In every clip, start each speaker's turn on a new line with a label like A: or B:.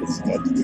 A: It's got to be.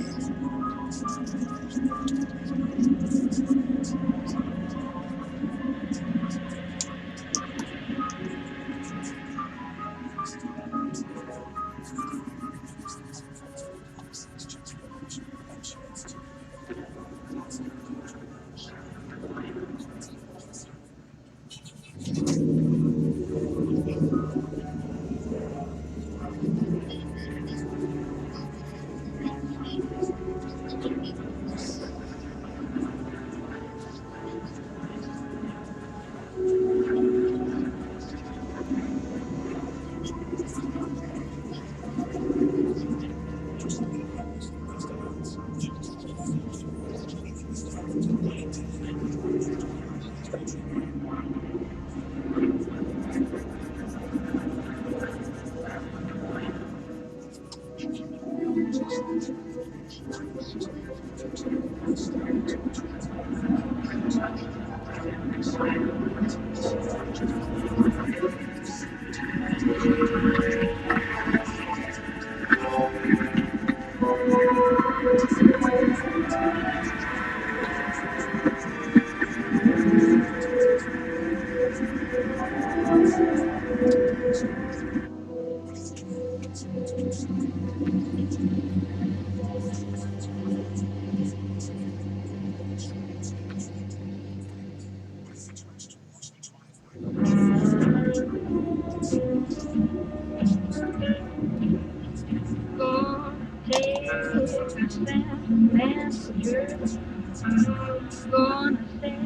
B: Gonna set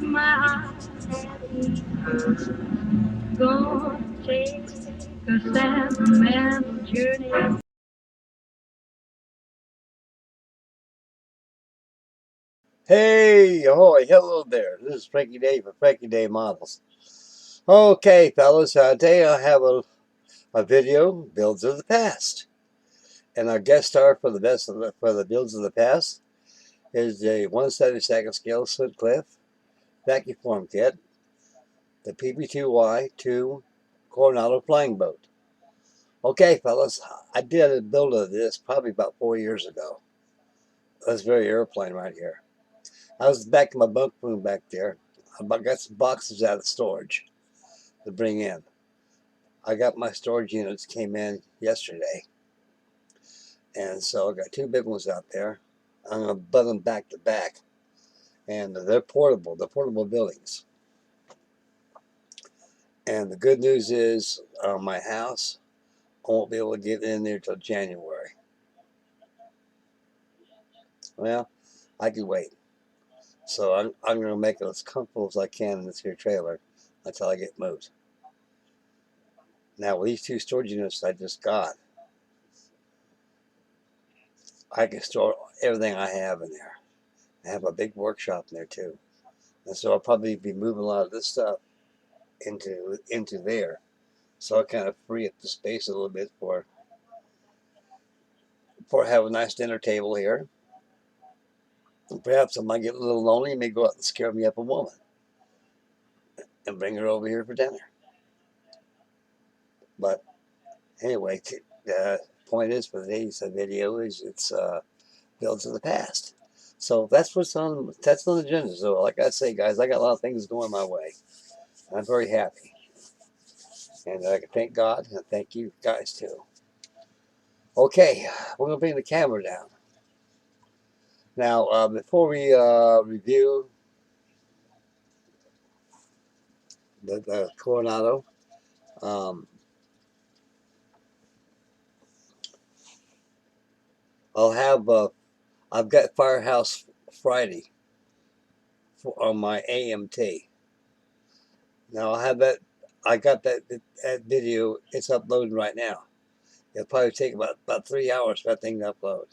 B: my heart at ease. Gonna take a sentimental journey.
A: Hey, ahoy, hello there. This is Frankie Day for Frankie Day Models. Okay, fellas, today I have a video, Builds of the Past. And our guest star for the Builds of the Past is a 1/72 scale slip cliff vacuum form kit, the PB2-Y2 Coronado flying boat. Okay, fellas, I did a build of this probably about 4 years ago. This very airplane right here. I was back in my bunk room back there. I got some boxes out of storage to bring in. I got my storage units came in yesterday. And so I got two big ones out there. I'm going to butt them back to back. And they're portable. They're portable buildings. And the good news is my house, I won't be able to get in there till January. Well, I can wait. So I'm going to make it as comfortable as I can in this here trailer until I get moved. Now, with these two storage units I just got, I can store everything I have in there. I have a big workshop in there too. And so I'll probably be moving a lot of this stuff into there. So I kind of free up the space a little bit for have a nice dinner table here. And perhaps I might get a little lonely and may go out and scare me up a woman and bring her over here for dinner. But anyway, the point is for today's video is it's builds of the past. So that's on the agenda. So like I say, guys, I got a lot of things going my way. And I'm very happy. And I can thank God and thank you guys too. Okay, we're going to bring the camera down. Now, before we review the Coronado, I've got Firehouse Friday on my AMT. Now, I'll have that I got that video. It's uploading right now. It'll probably take about 3 hours for that thing to upload.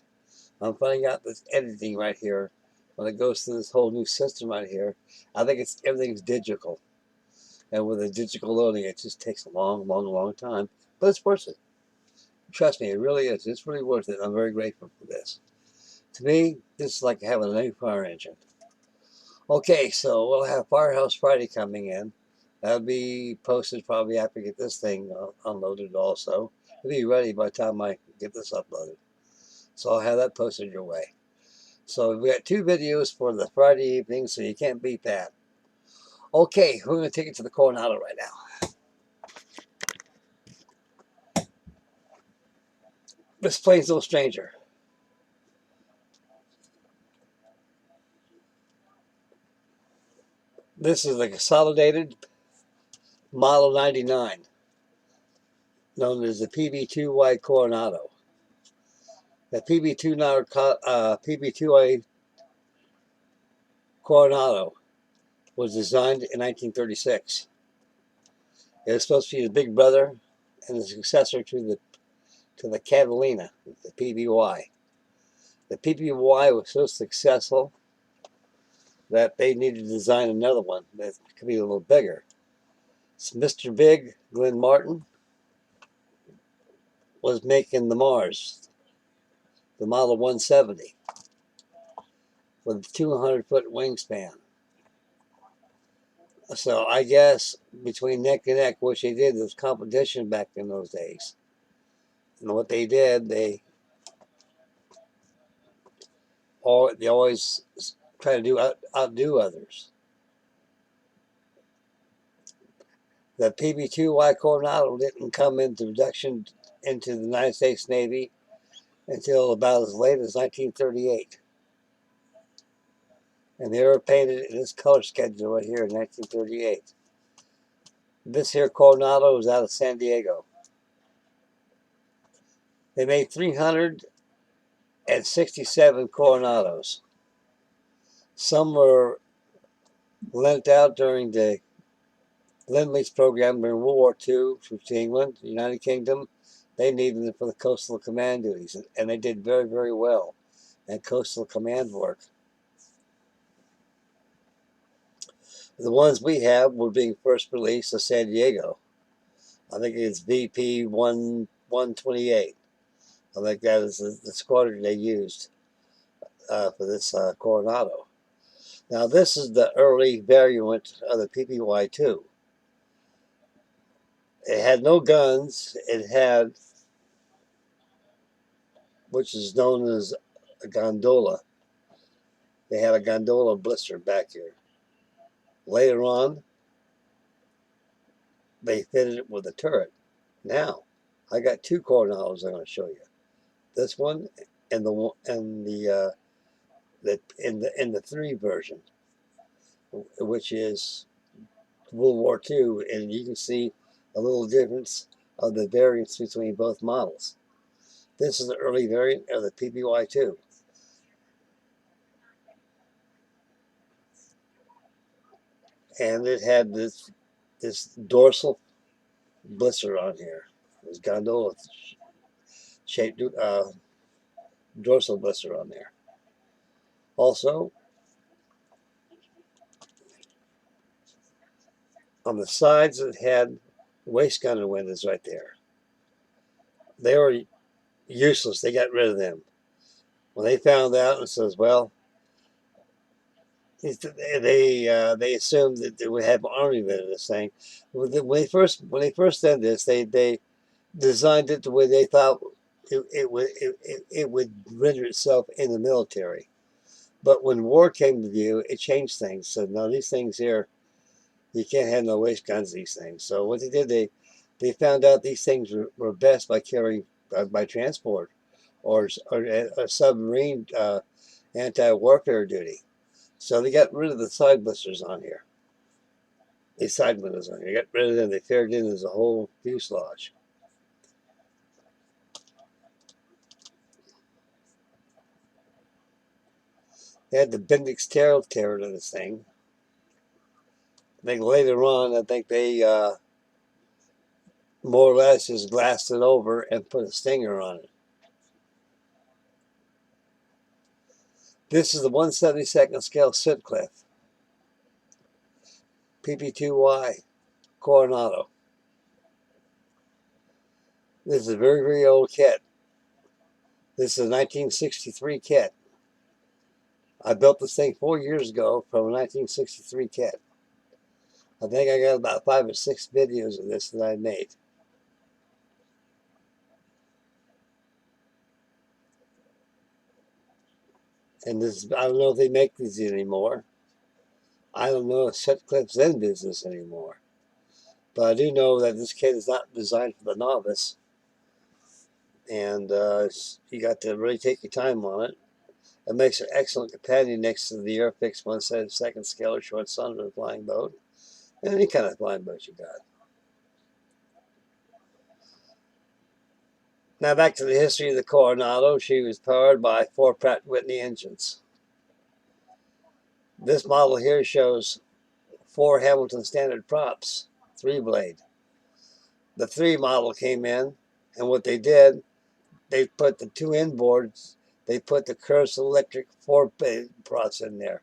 A: I'm finding out this editing right here, when it goes through this whole new system right here, I think everything's digital. And with the digital loading, it just takes a long time. But it's worth it. Trust me, it really is. It's really worth it. I'm very grateful for this. To me, this is like having a new fire engine. Okay, so we'll have Firehouse Friday coming in. That'll be posted probably after I get this thing unloaded also. It'll be ready by the time I get this uploaded. So I'll have that posted your way. So we got 2 videos for the Friday evening, so you can't beat that. Okay, we're going to take it to the Coronado right now. This plane's no stranger. This is the consolidated Model 99, known as the PB2-Y Coronado. The PB2-Y Coronado was designed in 1936. It was supposed to be the big brother and the successor to the Catalina, the PB-Y. The PB-Y was so successful that they needed to design another one that could be a little bigger. So Mr. Big, Glenn Martin, was making the Mars, the Model 170, with a 200-foot wingspan. So I guess between neck and neck, what they did was competition back in those days. And what they did, they always try to outdo others. The PB2-Y Coronado didn't come into production into the United States Navy until about as late as 1938. And they were painted in this color schedule right here in 1938. This here Coronado was out of San Diego. They made 367 Coronados. Some were lent out during the Lend-Lease program during World War II to England, the United Kingdom. They needed them for the coastal command duties, and they did very well in coastal command work. The ones we have were being first released to San Diego. I think it's VP 128. I think that is the squadron they used for this Coronado. Now this is the early variant of the PB2-Y2. It had no guns. It had, which is known as a gondola. They had a gondola blister back here. Later on, they fitted it with a turret. Now, I got 2 Coronados I'm going to show you. This one and the 3 version, which is World War II, and you can see a little difference of the variance between both models. This is the early variant of the PB2-Y2. And it had this dorsal blister on here. This gondola shaped dorsal blister on there. Also, on the sides it had waist gunner windows right there. They were useless. They got rid of them. When they found out, and says, well, they assumed that they would have army rid of this thing. When they first did this, they designed it the way they thought it would render itself in the military. But when war came to view, it changed things. So now these things here, you can't have no waist guns. These things. So what they did, they found out these things were best by carrying by transport, or a submarine anti-warfare duty. So they got rid of the side blisters on here. These side windows on here. They got rid of them. They faired in as a whole fuselage. They had the Bendix tail turret on this thing. I think later on, I think they more or less just glassed it over and put a stinger on it. This is the 1/72nd scale Sitcliffe, PB2-Y Coronado. This is a very, very old kit. This is a 1963 kit. I built this thing 4 years ago from a 1963 kit. I think I got about 5 or 6 videos of this that I made. And this, I don't know if they make these anymore. I don't know if Sitcliffe's in business anymore. But I do know that this kit is not designed for the novice. And you got to really take your time on it. It makes an excellent companion next to the Airfix 1/2 scale or short Sunderland flying boat. And any kind of flying boat you got. Now back to the history of the Coronado. She was powered by 4 Pratt & Whitney engines. This model here shows 4 Hamilton standard props, 3-blade. The 3 model came in, and what they did, they put the 2 inboards, they put the Curtis Electric 4-blade props in there.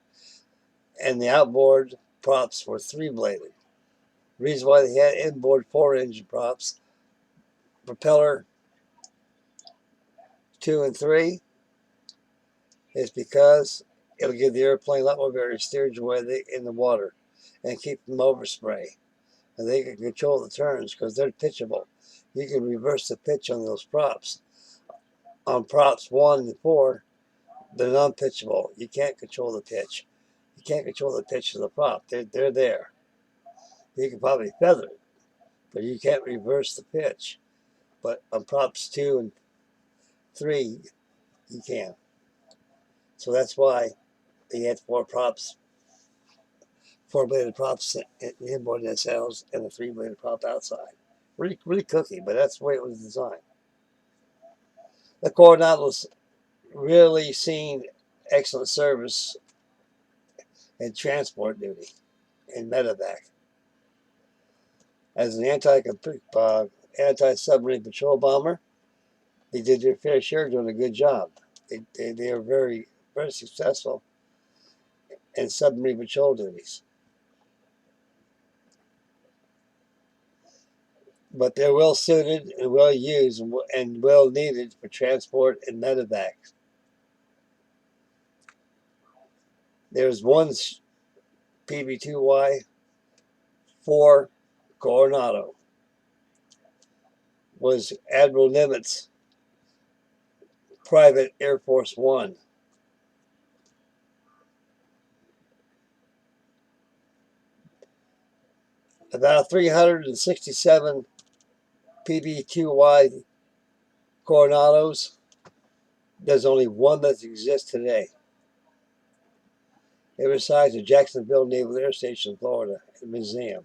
A: And the outboard props were 3-bladed. The reason why they had inboard 4-engine props, propeller 2 and 3, is because it'll give the airplane a lot more varied steerage away in the water and keep them overspray. And they can control the turns because they're pitchable. You can reverse the pitch on those props. On props 1 and 4, they're non-pitchable. You can't control the pitch. You can't control the pitch of the prop. They're there. You can probably feather it, but you can't reverse the pitch. But on props 2 and 3, you can. So that's why they had 4 props, 4-bladed props inboard nacelles and a 3-bladed prop outside. Really, really cookie, but that's the way it was designed. The Coronado's really seen excellent service in transport duty in medevac. As an anti-submarine patrol bomber, they did their fair share, doing a good job. They are very, very successful in submarine patrol duties. But they're well suited and well used and well needed for transport and medevac. There's one PB2-Y4 Coronado. Was Admiral Nimitz' private Air Force One. About 367 PB2-Y Coronados. There's only one that exists today. It resides at Jacksonville Naval Air Station, Florida, a museum.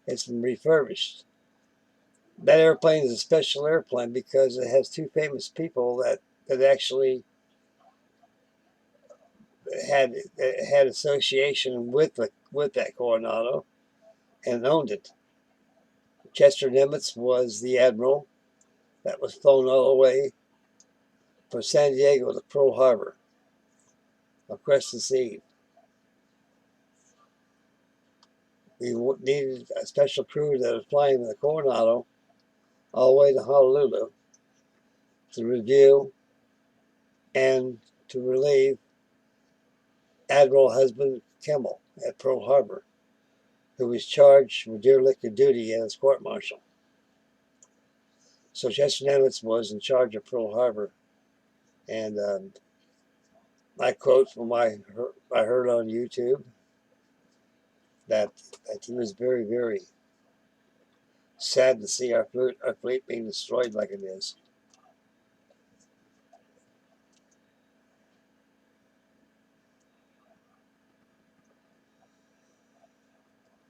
A: It's been refurbished. That airplane is a special airplane because it has 2 famous people that actually had association with that Coronado and owned it. Chester Nimitz was the admiral that was flown all the way from San Diego to Pearl Harbor across the sea. We needed a special crew that was flying the Coronado all the way to Honolulu to review and to relieve Admiral Husband Kimmel at Pearl Harbor, who was charged with derelict of duty as court-martial. So Chester Nimitz was in charge of Pearl Harbor, and my quote from I heard on YouTube that he was very, very sad to see our fleet being destroyed like it is.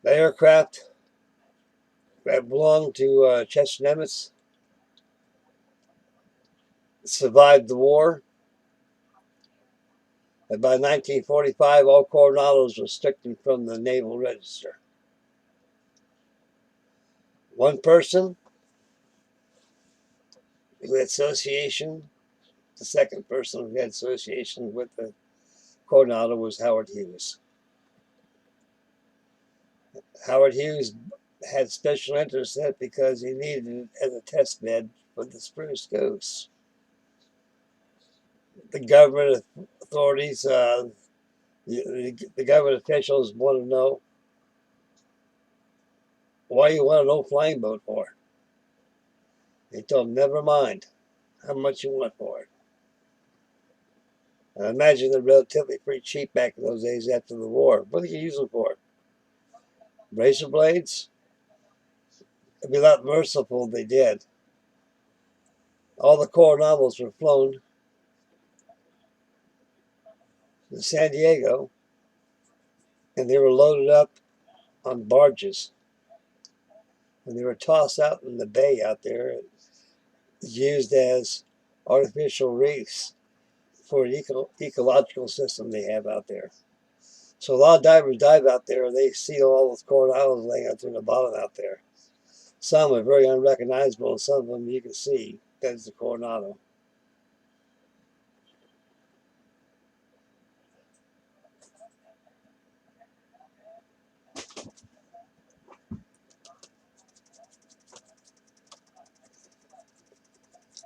A: The aircraft that belonged to Chester Nimitz survived the war. And by 1945, all Coronados were stricken from the Naval Register. One person who had association, the second person who had association with the Coronado was Howard Hughes. Howard Hughes had special interest in it because he needed it as a test bed for the spruce goose. The government authorities, the government officials want to know why you want an old flying boat for. They told him, never mind how much you want for it. And I imagine they're relatively pretty cheap back in those days after the war. What did you use them for? Razor blades? It'd be a lot merciful if they did. All the Coronados were flown to San Diego, and they were loaded up on barges. And they were tossed out in the bay out there, used as artificial reefs for an ecological system they have out there. So a lot of divers dive out there, and they see all those Coronados laying out there in the bottom out there. Some are very unrecognizable, and some of them you can see that's the Coronado.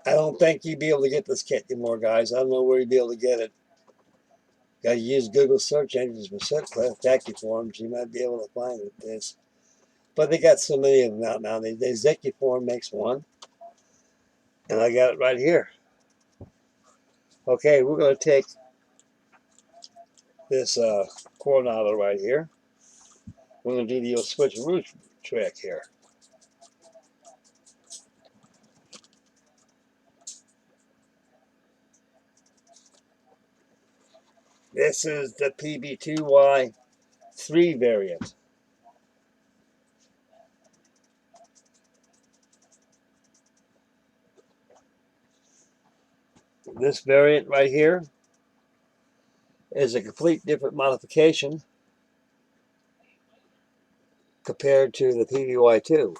A: I don't think you'd be able to get this kit anymore, guys. I don't know where you'd be able to get it. Got to use Google search engines for vacuforms. You might be able to find it. This, but they got so many of them out now. They Zecuform makes one, and I got it right here. Okay, we're going to take this Coronado right here. We're going to do the old switcheroo trick here. This is the PB2-Y2 variant. This variant right here is a complete different modification compared to the PB2-Y2. You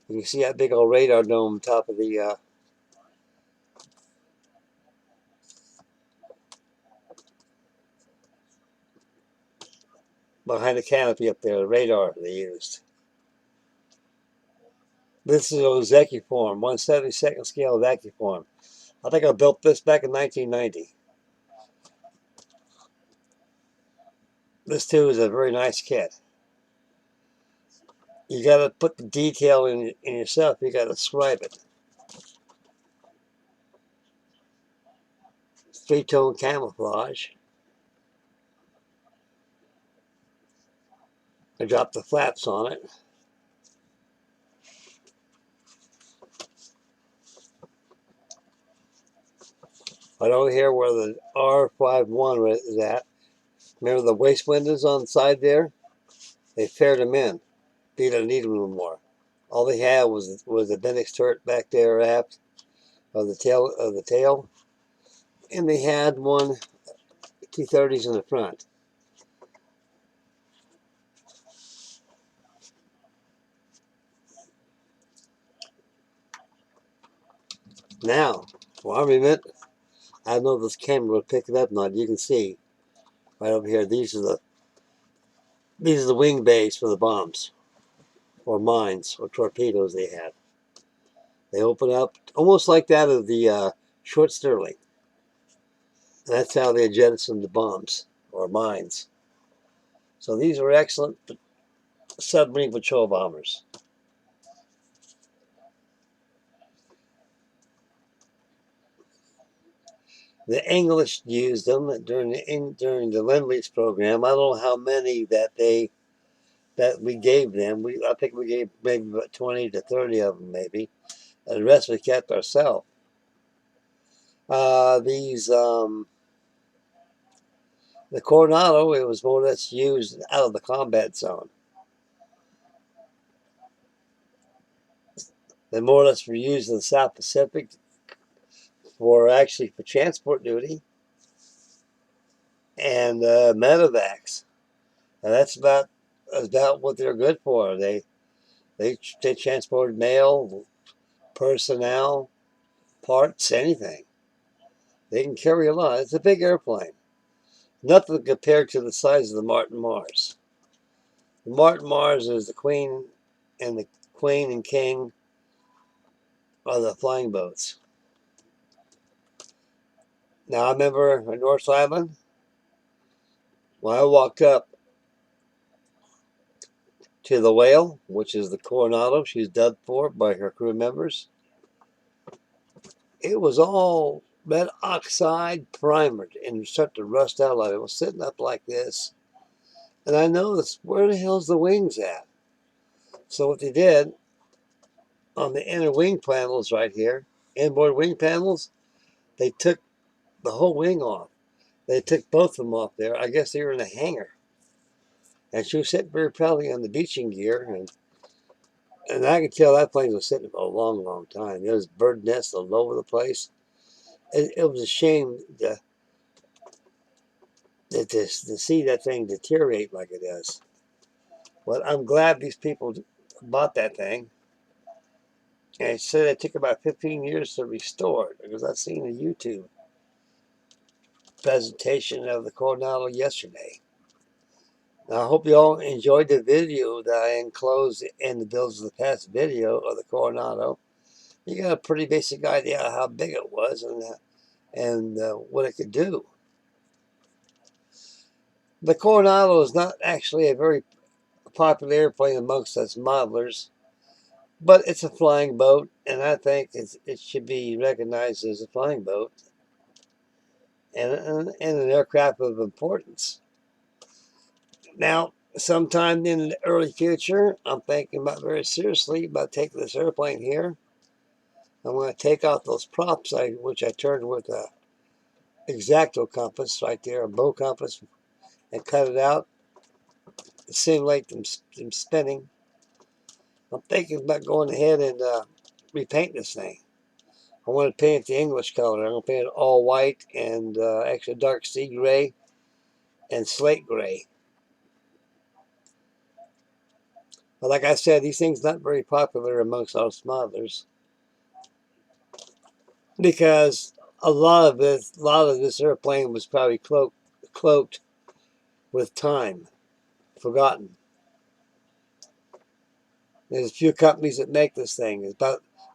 A: can see that big old radar dome on top of the behind the canopy up there, the radar they used. This is a Zecuform, 1/72nd scale Zecuform. I think I built this back in 1990. This too is a very nice kit. You got to put the detail in yourself. You got to scribe it. Three-tone camouflage. I dropped the flaps on it. Right over here where the R51 is at. Remember the waste windows on the side there? They faired them in. They didn't need them anymore. All they had was the Bendix turret back there aft of the tail, and they had one T-30s in the front. Now, for armament, I don't know if this camera will pick it up or not. You can see right over here. These are the wing bays for the bombs, or mines, or torpedoes they had. They open up almost like that of the short Sterling. And that's how they jettisoned the bombs or mines. So these are excellent submarine patrol bombers. The English used them during the Lend-Lease program. I don't know how many that we gave them. I think we gave maybe about 20 to 30 of them, maybe. And the rest we kept ourselves. The Coronado, it was more or less used out of the combat zone. They more or less were used in the South Pacific for transport duty and medevacs. And that's about what they're good for. They They transported mail, personnel, parts, anything. They can carry a lot. It's a big airplane. Nothing compared to the size of the Martin Mars. The Martin Mars is the queen and king of the flying boats. Now I remember in North Island, when I walked up to the whale, which is the Coronado she's dubbed for by her crew members, it was all red oxide primered and started to rust out like it was sitting up like this. And I noticed, where the hell's the wings at? So what they did on the inner wing panels right here, inboard wing panels, they took the whole wing off. They took both of them off there. I guess they were in a hangar. And she was sitting very proudly on the beaching gear. And I could tell that plane was sitting for a long, long time. There was bird nests all over the place. It was a shame to see that thing deteriorate like it is. But I'm glad these people bought that thing. And it said it took about 15 years to restore it, because I've seen a YouTube presentation of the Coronado yesterday. Now, I hope you all enjoyed the video that I enclosed in the Builds of the Past video of the Coronado. You got a pretty basic idea of how big it was and what it could do. The Coronado is not actually a very popular airplane amongst us modelers, but it's a flying boat, and I think it should be recognized as a flying boat and an aircraft of importance. Now, sometime in the early future, I'm thinking about very seriously about taking this airplane here. I'm going to take out those props which I turned with a X-Acto compass right there, a bow compass, and cut it out, simulate them spinning. I'm thinking about going ahead and repaint this thing. I want to paint it the English color. I'm going to paint it all white and actually dark sea gray and slate gray. But like I said, these things not very popular amongst us modelers, because a lot of this airplane was probably cloaked with time, forgotten. There's a few companies that make this thing.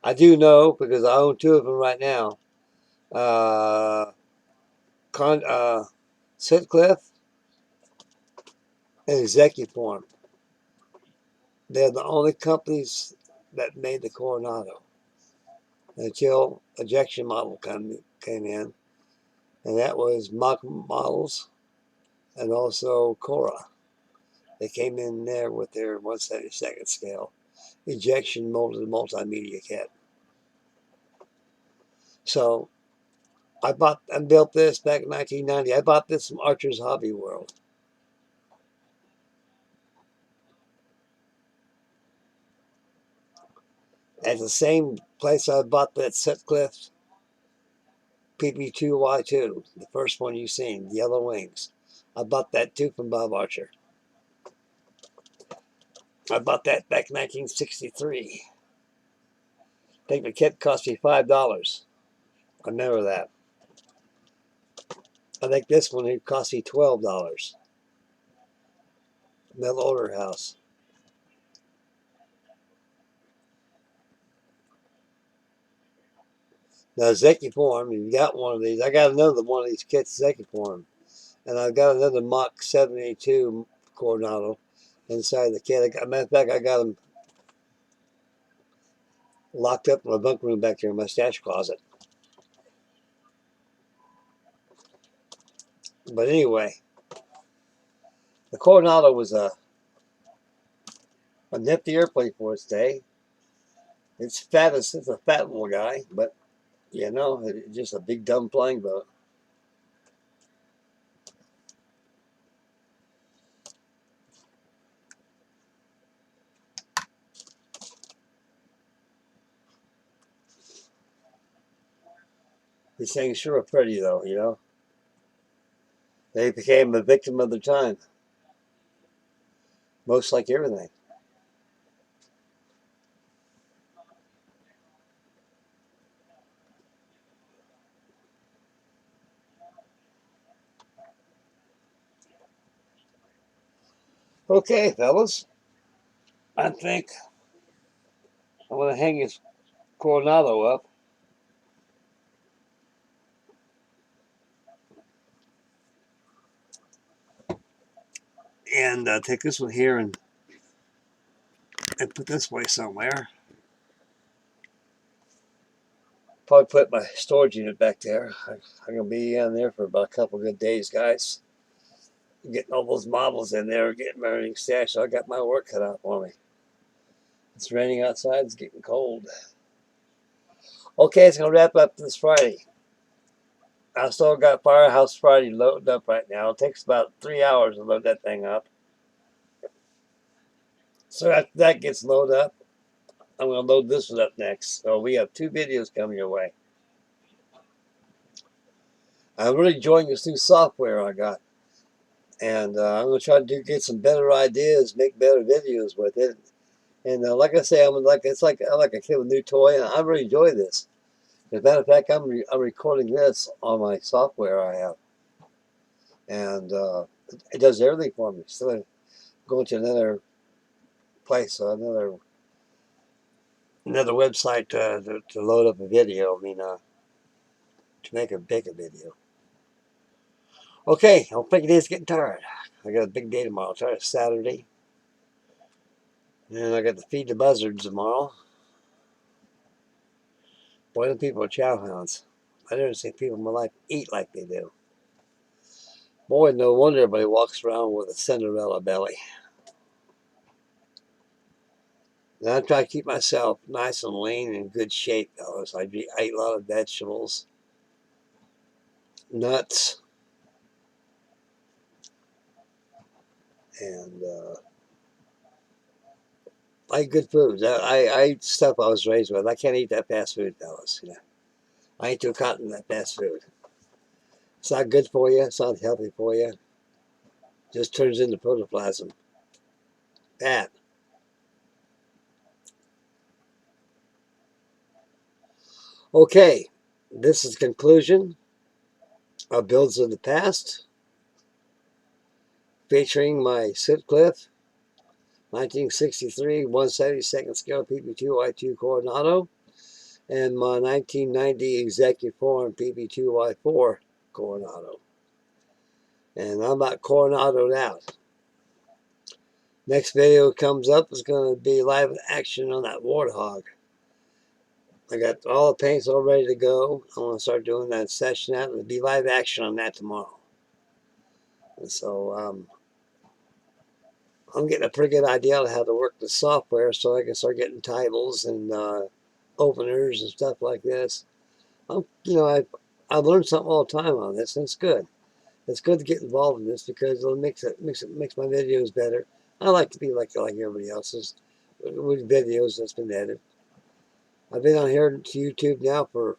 A: I do know, because I own two of them right now. Sitcliffe and Execuform. They're the only companies that made the Coronado until ejection model came in, and that was Mach models and also Cora. They came in there with their 1/72 scale ejection molded multimedia kit. So I bought and built this back in 1990. I bought this from Archer's Hobby World. At the same place I bought that Sutcliffe PB2-Y2, the first one you've seen, the yellow wings. I bought that too from Bob Archer. I bought that back in 1963. I think the kit cost me $5. I remember that. I think this one it cost me $12. Mill Order House. Now, Zekiform, if you got one of these, I got another one of these kits, Zekiform. And I've got another Mach 72 Coronado inside the kit. Matter of fact, I got them locked up in my bunk room back there in my stash closet. But anyway, the Coronado was a nifty airplane for its day. It's a fat little guy, but you know, it's just a big dumb flying boat. These things sure are pretty though, you know. They became a victim of their time. Most like everything. Okay, fellas, I think I'm going to hang his Coronado up. And take this one here and put this way somewhere. Probably put my storage unit back there. I'm going to be in there for about a couple good days, guys. Getting all those models in there, getting everything stashed. So I got my work cut out for me. It's raining outside. It's getting cold. Okay, it's going to wrap up this Friday. I still got Firehouse Friday loaded up right now. It takes about 3 hours to load that thing up. So after that gets loaded up, I'm going to load this one up next. So we have 2 videos coming your way. I'm really enjoying this new software I got. And I'm going to try to get some better ideas, make better videos with it. And like I say, it's like a kid with a new toy, and I really enjoy this. As a matter of fact, I'm recording this on my software I have. And it does everything for me. So I'm going to another place, another website to load up a video. I mean, to make a bigger video. Okay, I'm thinking it's getting tired. I got a big day tomorrow. It's Saturday. And I got to feed the buzzards tomorrow. Boy, them people are chow hounds. I never seen people in my life eat like they do. Boy, no wonder everybody walks around with a Cinderella belly. And I try to keep myself nice and lean and in good shape, fellas. I eat a lot of vegetables, nuts, and I eat good foods. I eat stuff I was raised with. I can't eat that fast food, fellas. You know, I ain't too cotton in that fast food. It's not good for you. It's not healthy for you. Just turns into protoplasm. Bad. Okay, this is the conclusion of Builds of the Past, featuring my Sitcliffe 1963 172nd scale PB2-Y2 Coronado and my 1990 Executive Forum PB2-Y4 Coronado. And I'm about Coronado'd out. Next video comes up is going to be live action on that warthog. I got all the paints all ready to go. I'm going to start doing that session out. It'll be live action on that tomorrow. And so I'm getting a pretty good idea on how to work the software so I can start getting titles and openers and stuff like this. You know, I've learned something all the time on this, and it's good. It's good to get involved in this because it makes my videos better. I like to be like everybody else's with videos that's been edited. I've been on here to YouTube now for,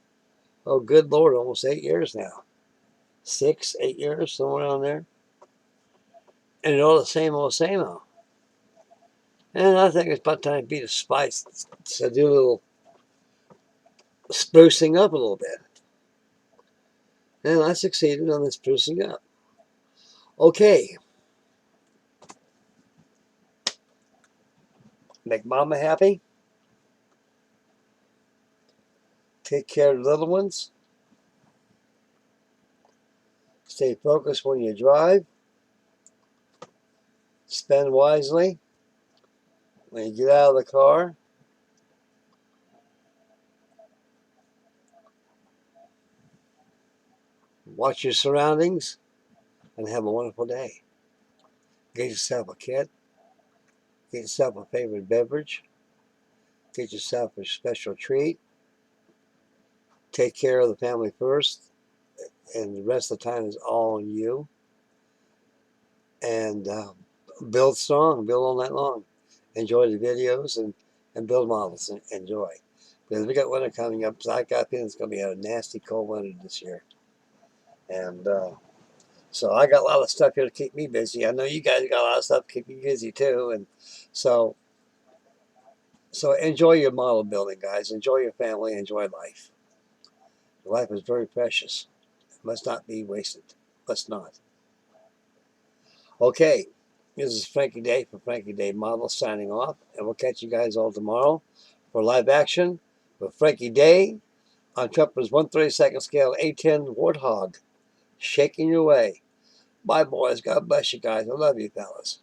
A: oh good Lord, almost 8 years now. 6, 8 years, somewhere around there. And it's all the same old, same old. And I think it's about time to be the spice to do a little sprucing up a little bit. And I succeeded on the sprucing up. Okay. Make mama happy. Take care of the little ones. Stay focused when you drive. Spend wisely when you get out of the car. Watch your surroundings and have a wonderful day. Get yourself a kit. Get yourself a favorite beverage. Get yourself a special treat. Take care of the family first, and the rest of the time is all on you. And build strong, build all night long. Enjoy the videos and build models and enjoy. Because we got winter coming up, so I got a feeling it's going to be a nasty cold winter this year. And so I got a lot of stuff here to keep me busy. I know you guys got a lot of stuff to keep you busy too. And so enjoy your model building, guys. Enjoy your family. Enjoy life. Life is very precious. It must not be wasted. Must not. Okay. This is Frankie Day for Frankie Day Models signing off, and we'll catch you guys all tomorrow for live action with Frankie Day on Trumper's 1/32 scale A10 Warthog, shaking your way. Bye, boys. God bless you guys. I love you, fellas.